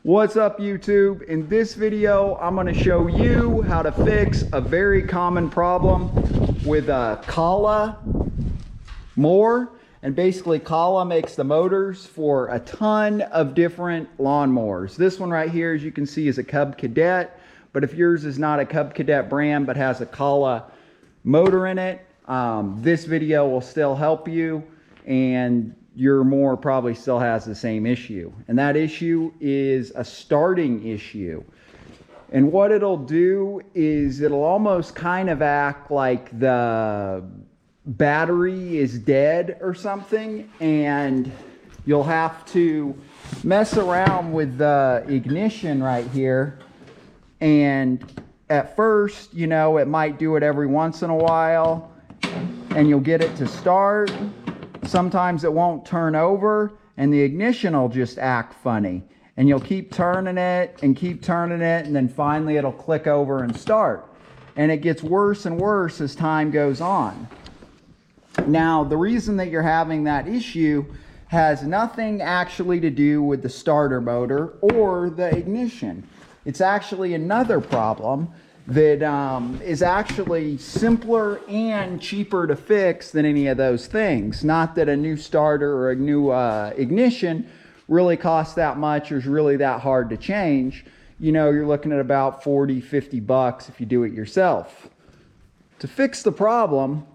What's up, YouTube? In this video, I'm going to show you how to fix a very common problem with a Kohler mower. And basically, Kohler makes the motors for a ton of different lawnmowers. This one right here, as you can see, is a Cub Cadet. But if yours is not a Cub Cadet brand but has a Kohler motor in it, this video will still help you, and your mower probably still has the same issue. And that issue is a starting issue. And what it'll do is it'll almost kind of act like the battery is dead or something, and you'll have to mess around with the ignition right here. And at first, you know, it might do it every once in a while and you'll get it to start. Sometimes it won't turn over and the ignition will just act funny, and you'll keep turning it and then finally it'll click over and start. And it gets worse and worse as time goes on. Now, the reason that you're having that issue has nothing actually to do with the starter motor or the ignition. It's actually another problem that is actually simpler and cheaper to fix than any of those things. Not that a new starter or a new ignition really costs that much or is really that hard to change. You know, you're looking at about 40, 50 bucks if you do it yourself. To fix the problem,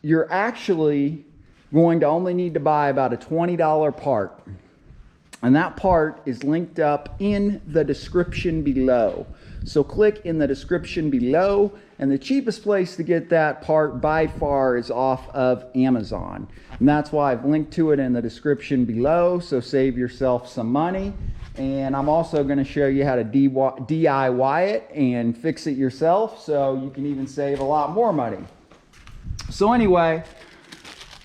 you're actually going to only need to buy about a $20 part. And that part is linked up in the description below. So click in the description below, and the cheapest place to get that part by far is off of Amazon. And that's why I've linked to it in the description below, so save yourself some money. And I'm also going to show you how to DIY it and fix it yourself, so you can even save a lot more money. So anyway,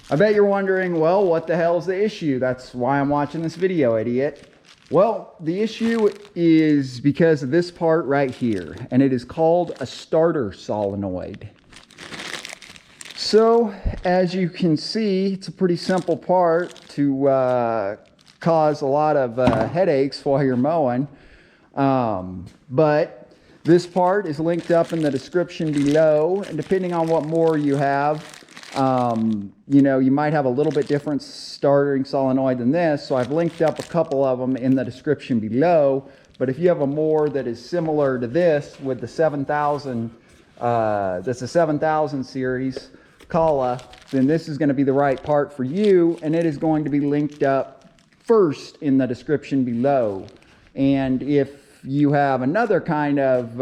I bet you're wondering, well, what the hell is the issue? That's why I'm watching this video, idiot. Well, the issue is because of this part right here, and it is called a starter solenoid. So, as you can see, it's a pretty simple part to cause a lot of headaches while you're mowing. But this part is linked up in the description below, and depending on what mower you have, you know, you might have a little bit different starting solenoid than this, so I've linked up a couple of them in the description below. But if you have a mower that is similar to this with the 7000, that's a 7000 series Kohler, then this is going to be the right part for you, and it is going to be linked up first in the description below. And if you have another kind of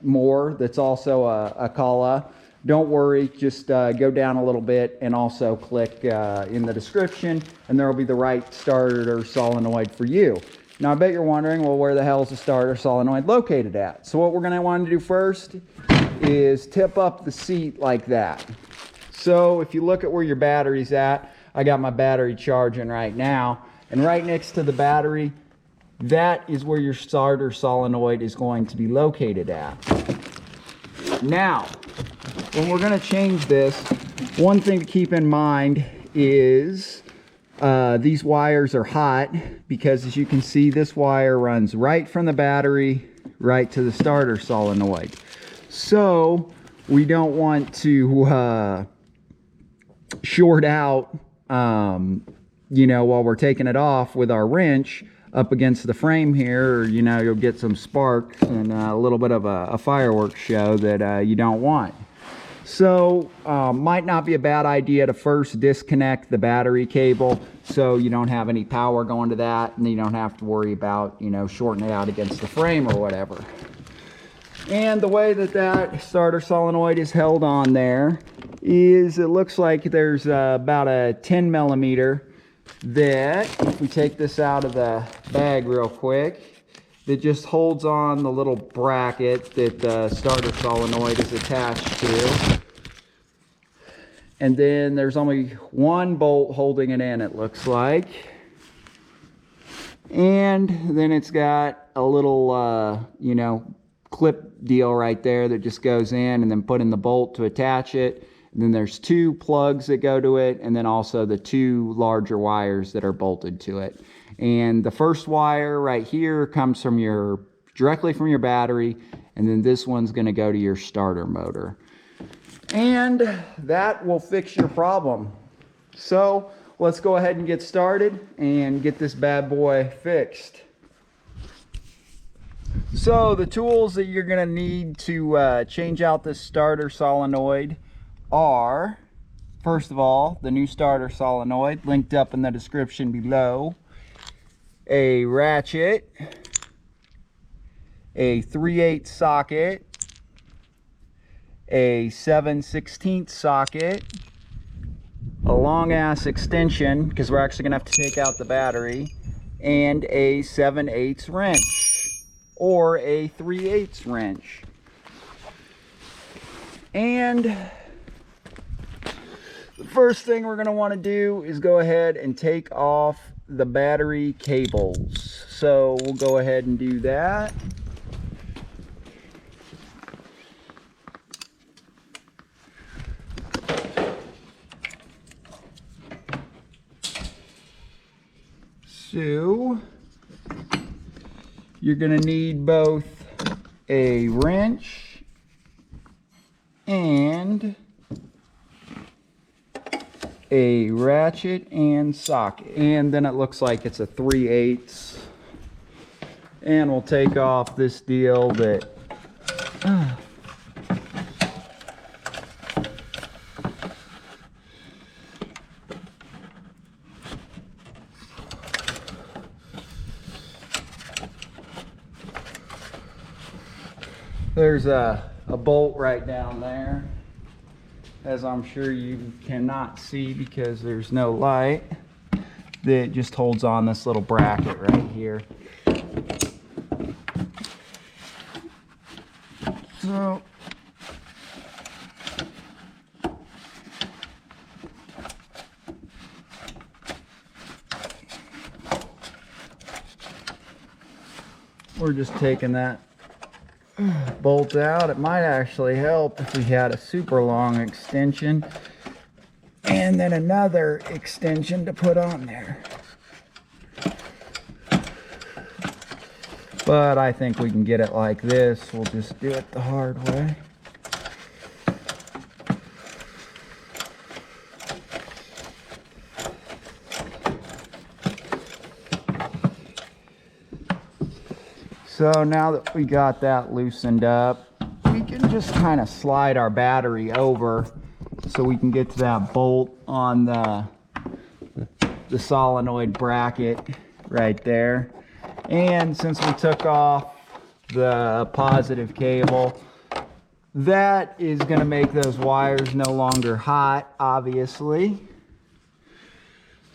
mower that's also a Kohler, don't worry, just go down a little bit and also click in the description, and there will be the right starter solenoid for you. Now, I bet you're wondering, well, where the hell is the starter solenoid located at? So what we're going to want to do first is tip up the seat like that. So if you look at where your battery's at, I got my battery charging right now, and right next to the battery, that is where your starter solenoid is going to be located at. Now, when we're going to change this, one thing to keep in mind is these wires are hot, because as you can see, this wire runs right from the battery right to the starter solenoid. So we don't want to short out, you know, while we're taking it off with our wrench up against the frame here, or, you know, you'll get some sparks and a little bit of a fireworks show that you don't want. So might not be a bad idea to first disconnect the battery cable so you don't have any power going to that, and you don't have to worry about, you know, shorting it out against the frame or whatever. And the way that that starter solenoid is held on there is, it looks like there's about a 10 millimeter that, if we take this out of the bag real quick, that just holds on the little bracket that the starter solenoid is attached to. And then there's only one bolt holding it in, it looks like. And then it's got a little, you know, clip deal right there that just goes in, and then put in the bolt to attach it. And then there's two plugs that go to it, and then also the two larger wires that are bolted to it. And the first wire right here comes from directly from your battery, and then this one's going to go to your starter motor. And that will fix your problem. So let's go ahead and get started and get this bad boy fixed. So the tools that you're going to need to change out this starter solenoid are, first of all, the new starter solenoid linked up in the description below, a ratchet, a 3/8 socket, a 7/16 socket, a long ass extension because we're actually gonna have to take out the battery, and a 7/8 wrench or a 3/8 wrench. And the first thing we're gonna want to do is go ahead and take off the battery cables. So we'll go ahead and do that. So you're going to need both a wrench and a ratchet and socket. And then it looks like it's a 3/8. And we'll take off this deal that there's a bolt right down there, as I'm sure you cannot see because there's no light, that just holds on this little bracket right here. So we're just taking that bolt out. It might actually help if we had a super long extension and then another extension to put on there. But I think we can get it like this. We'll just do it the hard way. So now that we got that loosened up, we can just kind of slide our battery over so we can get to that bolt on the solenoid bracket right there. And since we took off the positive cable, that is going to make those wires no longer hot, obviously.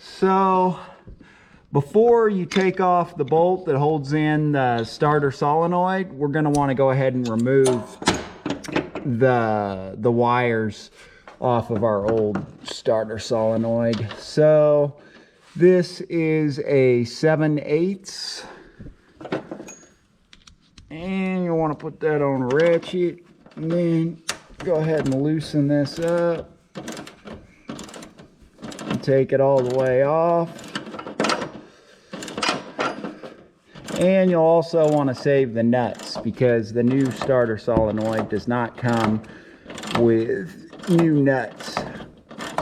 So before you take off the bolt that holds in the starter solenoid, we're going to want to go ahead and remove the wires off of our old starter solenoid. So this is a 7/8, and you want to put that on a ratchet, and then go ahead and loosen this up and take it all the way off. And you'll also want to save the nuts because the new starter solenoid does not come with new nuts.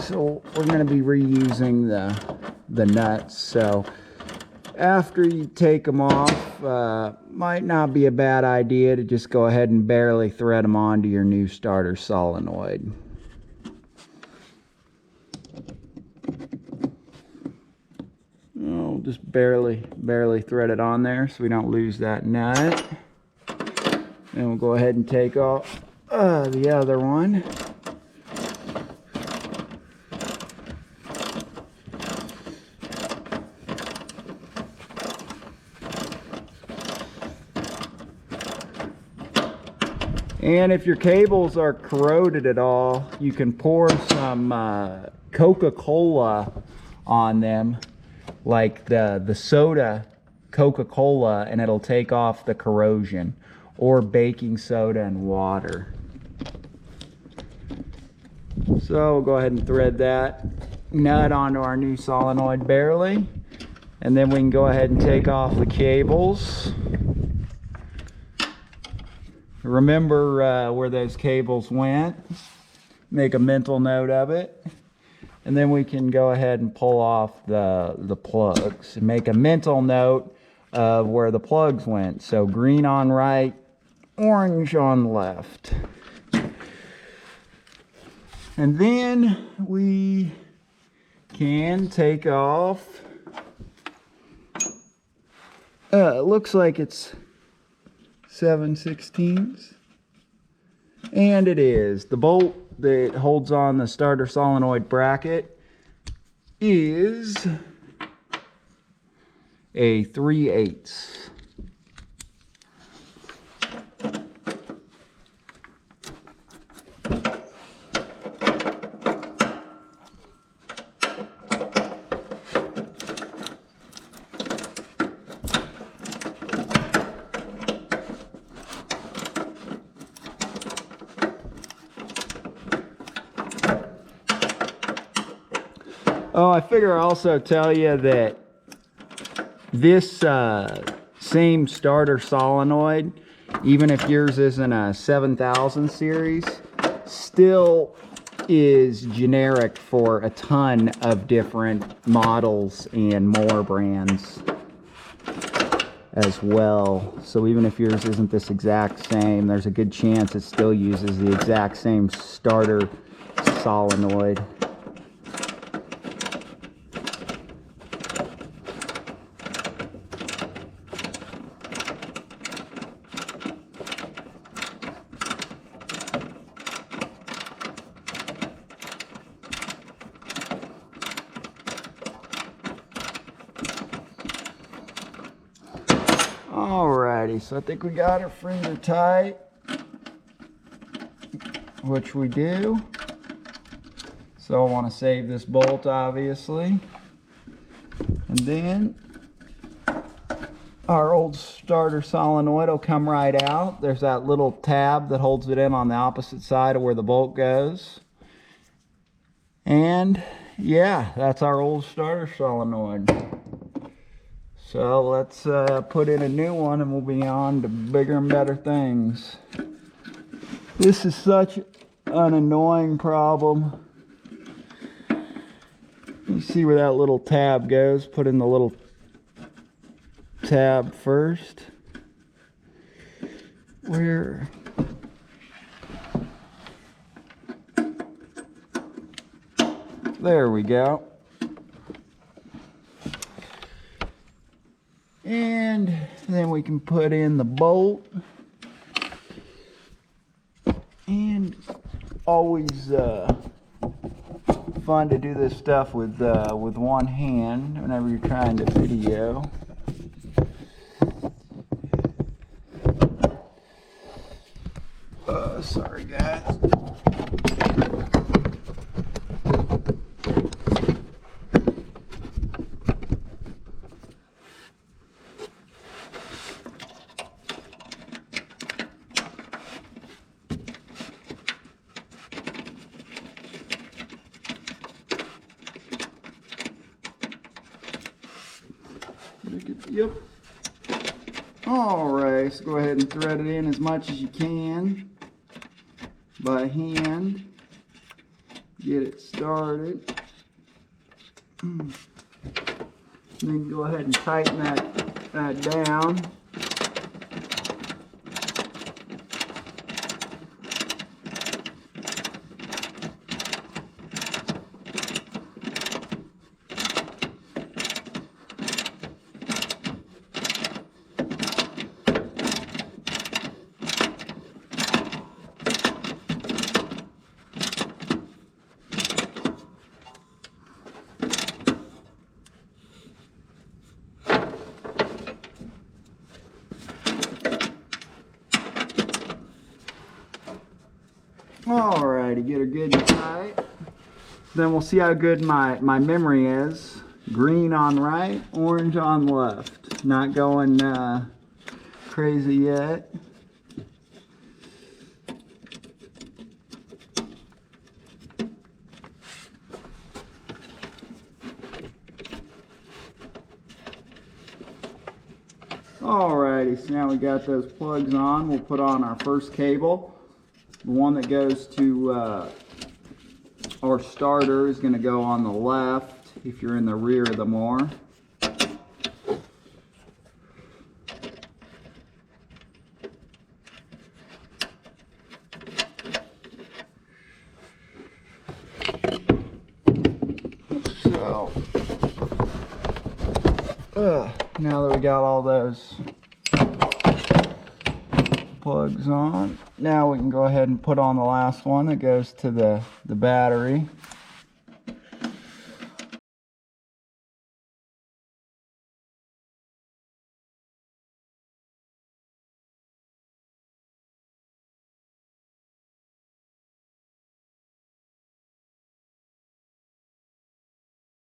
So we're going to be reusing the nuts. So after you take them off, might not be a bad idea to just go ahead and barely thread them onto your new starter solenoid. Just barely thread it on there so we don't lose that nut. And we'll go ahead and take off the other one. And if your cables are corroded at all, you can pour some Coca-Cola on them, like the soda Coca-Cola, and it'll take off the corrosion, or baking soda and water. So we'll go ahead and thread that nut onto our new solenoid barely, And then we can go ahead and take off the cables. Remember where those cables went. Make a mental note of it. And then we can go ahead and pull off the plugs. And make a mental note of where the plugs went. So green on right, orange on left. And then we can take off. It looks like it's 7/16. And it is. The bolt that holds on the starter solenoid bracket is a 3/8. Oh, I figure I'll also tell you that this same starter solenoid, even if yours isn't a 7000 series, still is generic for a ton of different models and mower brands as well. So even if yours isn't this exact same, there's a good chance it still uses the exact same starter solenoid. Alrighty, so I think we got her finger tight, which we do. So I want to save this bolt, obviously. And then our old starter solenoid will come right out. There's that little tab that holds it in on the opposite side of where the bolt goes. And yeah, that's our old starter solenoid. So let's put in a new one and we'll be on to bigger and better things. This is such an annoying problem. You see where that little tab goes? Put in the little tab first. Where? There we go. And then we can put in the bolt. And always fun to do this stuff with one hand whenever you're trying to video. Sorry guys. Yep. Alright, so go ahead and thread it in as much as you can by hand. Get it started. Then go ahead and tighten that down. Alrighty, get her good and tight. Then we'll see how good my memory is. Green on right, orange on left. Not going crazy yet. Alrighty, so now we got those plugs on. We'll put on our first cable. The one that goes to our starter is going to go on the left if you're in the rear of the mower. So, now that we got all those plugs on, now we can go ahead and put on the last one that goes to the battery.